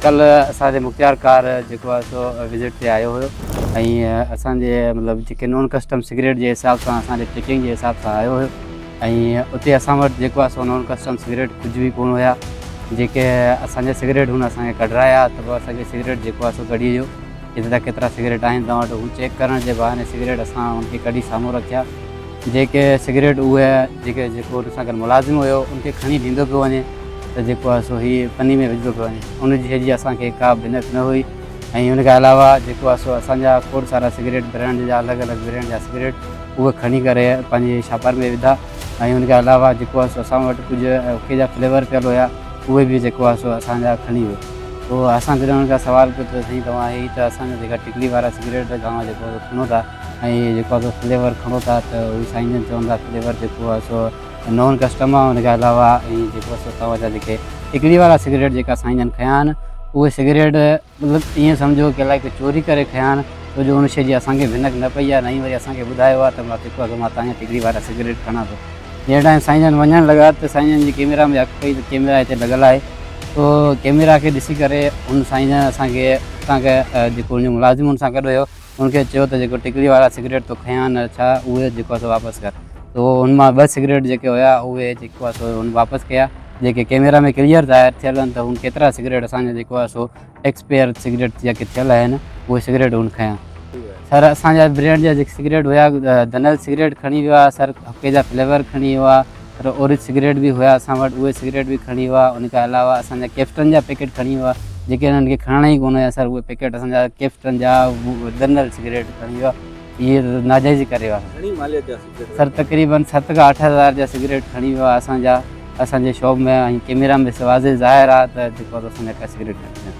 कल असांजे मुख्तियार कार जेको आहे सो विज़िट ते आयो हुयो ऐं असांजे मतिलबु जेके नॉन कस्टम सिगरेट जे हिसाब सां असांजे चेकिंग जे हिसाब सां आयो हुयो ऐं उते असां वटि जेको आहे सो नॉन कस्टम सिगरेट कुझु बि कोन हुया। जेके असांजा सिगरेट हुन असांखे कढराया त पोइ असांखे सिगरेट जेको आहे सो कढी ॾियो। हिते केतिरा सिगरेट आहिनि तव्हां वटि, हू चेक करण जे बहाने सिगरेट असां उनखे कढी साम्हूं रखिया। जेके सिगरेट उहे जेको हुन सां गॾु मुलाज़िम हुयो उनखे खणी ॾींदो पियो वञे त जेको आहे सो हीअ पनी में विझंदो पियो वञे, उनजी जी असांखे का बिनत न हुई। ऐं उनखां अलावा जेको आहे सो असांजा खोड़ सारा सिगरेट ब्रांड जा अलॻि अलॻि ब्रांड जा सिगरेट उहे खणी करे पंहिंजे छापर में विधा। ऐं उनखां अलावा जेको आहे सो असां वटि कुझु ओके जा फ्लेवर पियल हुया, उहे बि जेको आहे सो असांजा खणी वियो। पोइ असां जॾहिं हुन खां सवाल कयो त साईं तव्हां हीअ त असांजा जेका टिकली वारा सिगरेट तव्हां जेको आहे खणो था ऐं जेको आहे सो फ्लेवर खणो था, त उहे साईं जन चवंदा फ्लेवर जेको आहे सो नॉन कस्टम आहे। उनखां अलावा ऐं जेको आहे सो तव्हांजा जेके टिकली वारा सिगरेट जेका साईं जन खयां आहिनि उहे सिगरेट मतिलबु ईअं सम्झो की अलाए चोरी करे खयां आहिनि, छो जो उन शइ जी असांखे भिनक न पई आहे। नहीं वरी असांखे ॿुधायो आहे त मां जेको आहे मां तव्हांजा टिकली वारा सिगरेट खणा थो। जंहिं टाइम साईं जन वञणु लॻा त साईं जन जी कैमरा में अखि पई त कैमरा हिते लॻल आहे, तो कैमरा खे ॾिसी करे उन साईं जन असांखे जेको उन मुलाज़िम उन सां गॾु हुयो उनखे चयो त जेको टिकली वारा सिगरेट तो खयां आहिनि छा उहे जेको आहे सो वापसि कर। तो उन मां 2 सिगरेट जेके हुया उहे जेको आहे सो उन वापसि कया, जेके कैमरा में क्लियर ज़ाहिर थियल आहिनि त उन केतिरा सिगरेट असांजा जेको आहे सो एक्सपायर सिगरेट जेके थियल आहिनि उहे सिगरेट उन खयां। सर असांजा ब्रांड जा जेके सिगरेट हुया दनल सिगरेट खणी वियो आहे, सर हके जा फ्लेवर खणी वियो आहे, पर ओरिज सिगरेट बि हुया असां वटि उहे सिगरेट बि खणी वियो आहे। उनखां अलावा असांजा कैप्टन जा पैकेट खणी वियो आहे, जेके हिननि खे खणणा ई कोन हुया सर उहे पैकेट असांजा कैप्टन जा दनल सिगरेट खणी वियो आहे। इहे नाजाइज़ी करे वियो आहे सर, तक़रीबन 7 खां 8 हज़ार जा सिगरेट खणी वियो आहे असांजे शॉप में। ऐं कैमरा में वाज़े ज़ाहिर आहे त जेको असांजा का सिगरेट खणी